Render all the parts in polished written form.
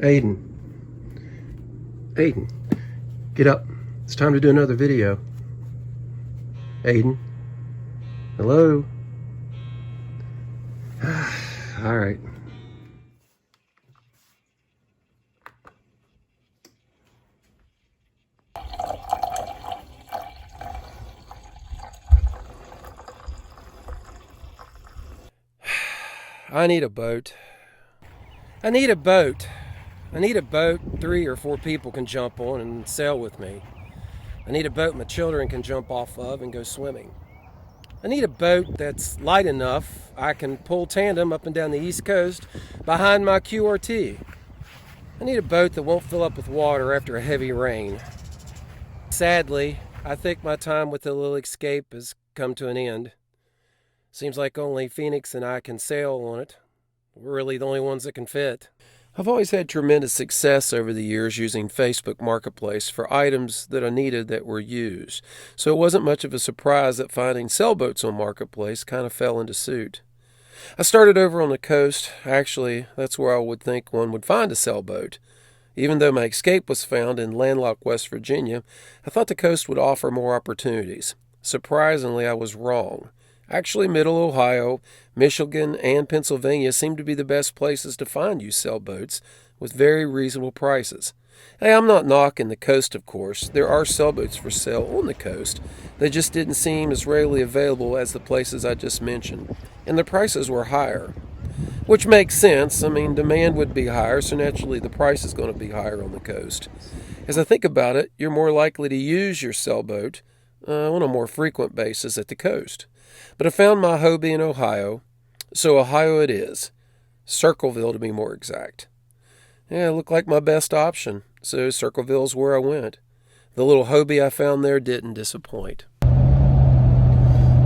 Aiden. Aiden, get up. It's time to do another video. Aiden. Hello? All right. I need a boat. I need a boat 3 or 4 people can jump on and sail with me. I need a boat my children can jump off of and go swimming. I need a boat that's light enough I can pull tandem up and down the East Coast behind my QRT. I need a boat that won't fill up with water after a heavy rain. Sadly, I think my time with the Little Escape has come to an end. Seems like only Phoenix and I can sail on it. We're really the only ones that can fit. I've always had tremendous success over the years using Facebook Marketplace for items that I needed that were used, so it wasn't much of a surprise that finding sailboats on Marketplace kind of fell into suit. I started over on the coast. Actually, that's where I would think one would find a sailboat. Even though my Escape was found in landlocked West Virginia, I thought the coast would offer more opportunities. Surprisingly, I was wrong. Actually, Middle Ohio, Michigan, and Pennsylvania seem to be the best places to find used sailboats with very reasonable prices. Hey, I'm not knocking the coast, of course. There are sailboats for sale on the coast. They just didn't seem as readily available as the places I just mentioned, and the prices were higher. Which makes sense. I mean, demand would be higher, so naturally the price is going to be higher on the coast. As I think about it, you're more likely to use your sailboat on a more frequent basis at the coast. But I found my Hobie in Ohio, so Ohio it is. Circleville to be more exact. Yeah, it looked like my best option, so Circleville's where I went. The little Hobie I found there didn't disappoint.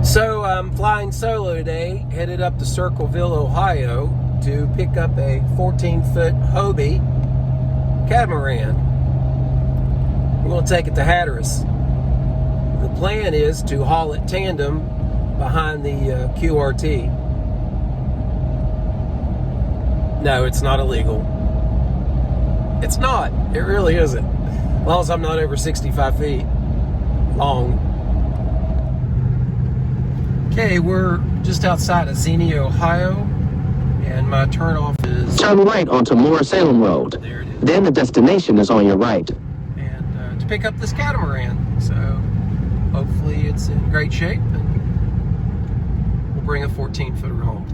So I'm flying solo today, headed up to Circleville, Ohio to pick up a 14-foot Hobie catamaran. We're going to take it to Hatteras. The plan is to haul it tandem behind the QRT. No, it's not illegal. It's not. It really isn't. As long as I'm not over 65 feet long. Okay, we're just outside of Xenia, Ohio, and my turnoff is... Turn right onto Moore Salem Road. There it is. Then the destination is on your right. And to pick up this catamaran. So hopefully it's in great shape and we'll bring a 14-footer home.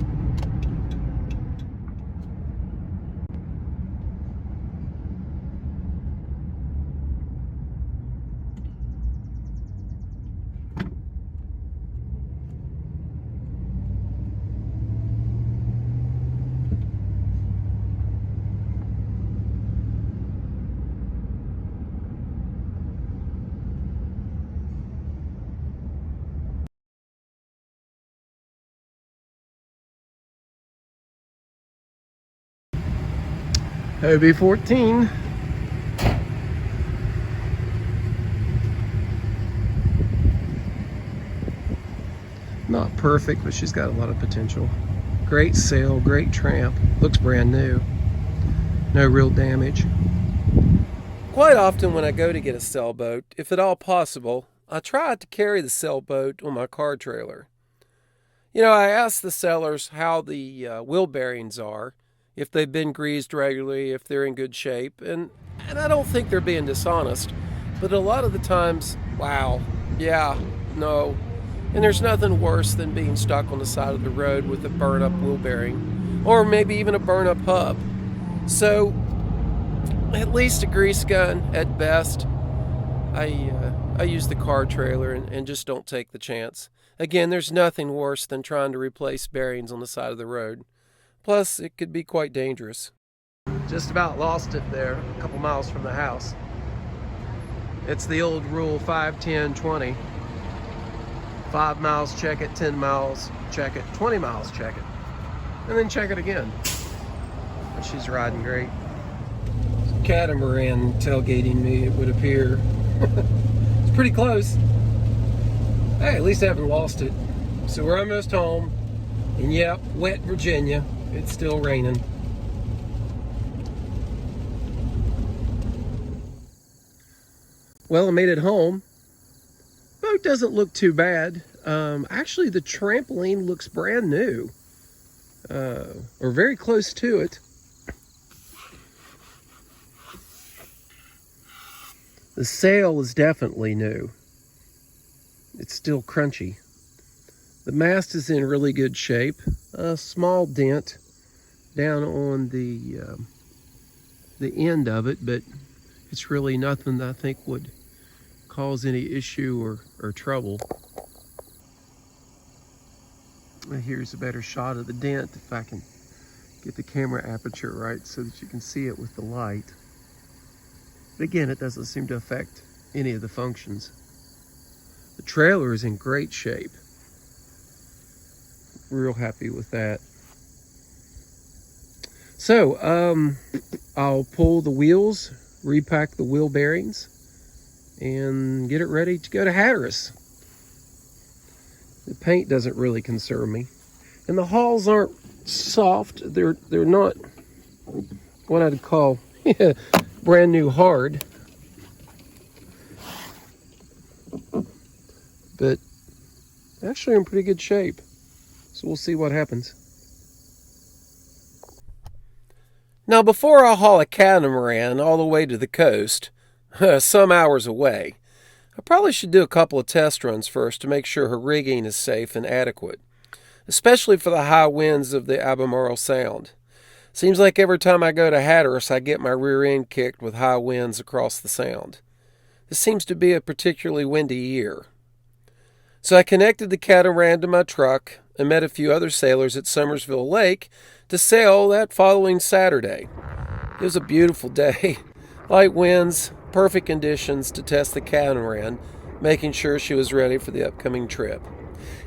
Hobie 14. Not perfect, but she's got a lot of potential. Great sail, great tramp. Looks brand new. No real damage. Quite often when I go to get a sailboat, if at all possible, I try to carry the sailboat on my car trailer. You know, I ask the sellers how the wheel bearings are, if they've been greased regularly, if they're in good shape, and I don't think they're being dishonest, but a lot of the times, wow, yeah, no. And there's nothing worse than being stuck on the side of the road with a burn-up wheel bearing, or maybe even a burn-up hub. So, at least a grease gun at best. I use the car trailer and just don't take the chance. Again, there's nothing worse than trying to replace bearings on the side of the road. Plus, it could be quite dangerous. Just about lost it there, a couple miles from the house. It's the old rule 5, 10, 20. 5 miles, check it. 10 miles, check it. 20 miles, check it. And then check it again. But she's riding great. Catamaran tailgating me, it would appear. It's pretty close. Hey, at least I haven't lost it. So we're almost home. And yep, wet Virginia. It's still raining. Well, I made it home. Boat doesn't look too bad. Actually, the trampoline looks brand new, or very close to it. The sail is definitely new. It's still crunchy. The mast is in really good shape. A small dent down on the end of it, but it's really nothing that I think would cause any issue or trouble. Here's a better shot of the dent if I can get the camera aperture right so that you can see it with the light. But again, it doesn't seem to affect any of the functions. The trailer is in great shape. Real happy with that. So, I'll pull the wheels, repack the wheel bearings, and get it ready to go to Hatteras. The paint doesn't really concern me. And the hulls aren't soft. They're not what I'd call brand new hard. But actually in pretty good shape. So we'll see what happens. Now, before I haul a catamaran all the way to the coast, some hours away, I probably should do a couple of test runs first to make sure her rigging is safe and adequate, especially for the high winds of the Albemarle Sound. Seems like every time I go to Hatteras, I get my rear end kicked with high winds across the Sound. This seems to be a particularly windy year. So I connected the catamaran to my truck and met a few other sailors at Summersville Lake to sail that following Saturday. It was a beautiful day. Light winds, perfect conditions to test the catamaran, making sure she was ready for the upcoming trip.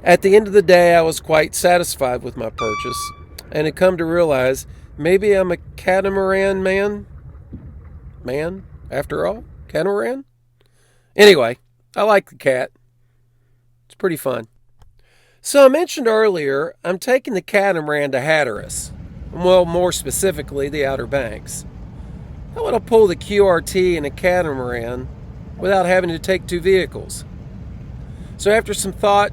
At the end of the day, I was quite satisfied with my purchase and had come to realize maybe I'm a catamaran man? Man, after all? Catamaran? Anyway, I like the cat. It's pretty fun. So I mentioned earlier, I'm taking the catamaran to Hatteras. Well, more specifically, the Outer Banks. I want to pull the QRT and a catamaran without having to take two vehicles. So after some thought,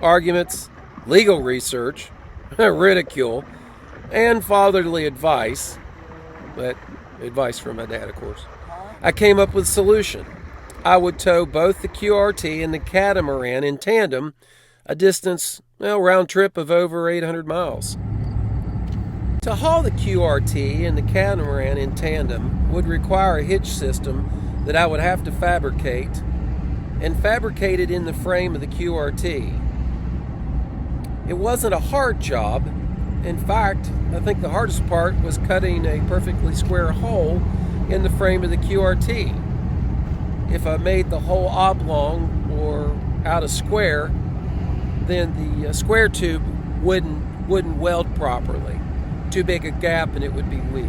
arguments, legal research, ridicule, and fatherly advice, but advice from my dad, of course, I came up with a solution. I would tow both the QRT and the catamaran in tandem, a distance, round trip of over 800 miles. To haul the QRT and the catamaran in tandem would require a hitch system that I would have to fabricate, and fabricate it in the frame of the QRT. It wasn't a hard job. In fact, I think the hardest part was cutting a perfectly square hole in the frame of the QRT. If I made the hole oblong or out of square, then the square tube wouldn't weld properly. Too big a gap and it would be weak.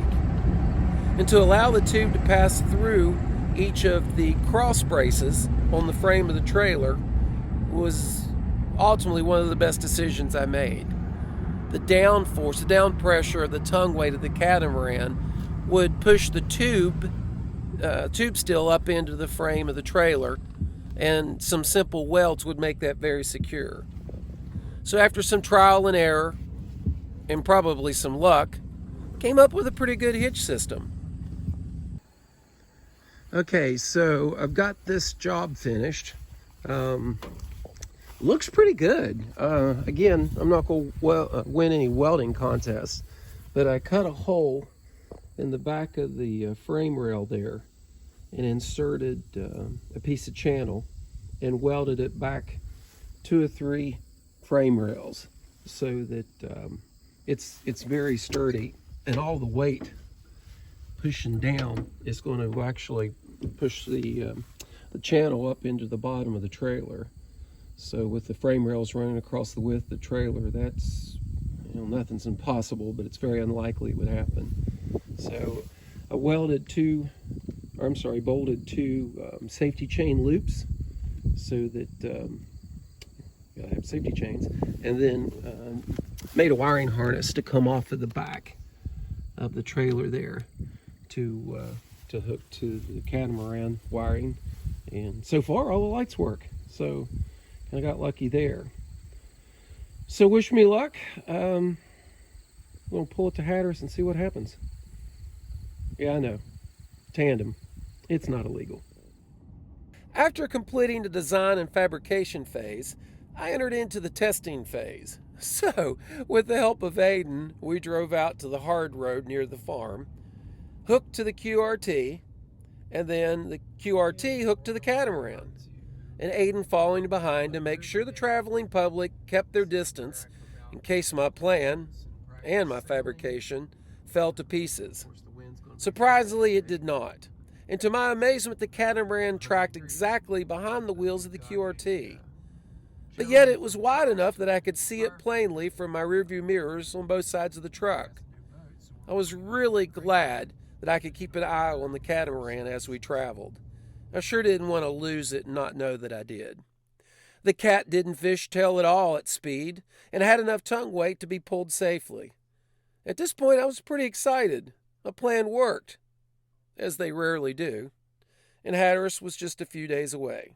And to allow the tube to pass through each of the cross braces on the frame of the trailer was ultimately one of the best decisions I made. The down force, the down pressure of the tongue weight of the catamaran would push the tube steel up into the frame of the trailer, and some simple welds would make that very secure. So after some trial and error, and probably some luck, came up with a pretty good hitch system. Okay, so I've got this job finished. Looks pretty good. Again, I'm not going to win any welding contests, but I cut a hole in the back of the frame rail there and inserted a piece of channel and welded it back 2 or 3 frame rails so that it's very sturdy, and all the weight pushing down is going to actually push the channel up into the bottom of the trailer. So with the frame rails running across the width of the trailer, that's, nothing's impossible, but it's very unlikely it would happen. So I bolted 2 safety chain loops so that gotta have safety chains, and then made a wiring harness to come off of the back of the trailer there to hook to the catamaran wiring And so far, all the lights work. So I got lucky there. So wish me luck. I'm going to pull it to Hatteras and see what happens. Yeah, I know. Tandem. It's not illegal. After completing the design and fabrication phase, I entered into the testing phase. So, with the help of Aiden, we drove out to the hard road near the farm, hooked to the QRT, and then the QRT hooked to the catamaran, and Aiden following behind to make sure the traveling public kept their distance in case my plan and my fabrication fell to pieces. Surprisingly, it did not. And to my amazement, the catamaran tracked exactly behind the wheels of the QRT. But yet it was wide enough that I could see it plainly from my rearview mirrors on both sides of the truck. I was really glad that I could keep an eye on the catamaran as we traveled. I sure didn't want to lose it and not know that I did. The cat didn't fishtail at all at speed and had enough tongue weight to be pulled safely. At this point, I was pretty excited. My plan worked, as they rarely do, and Hatteras was just a few days away.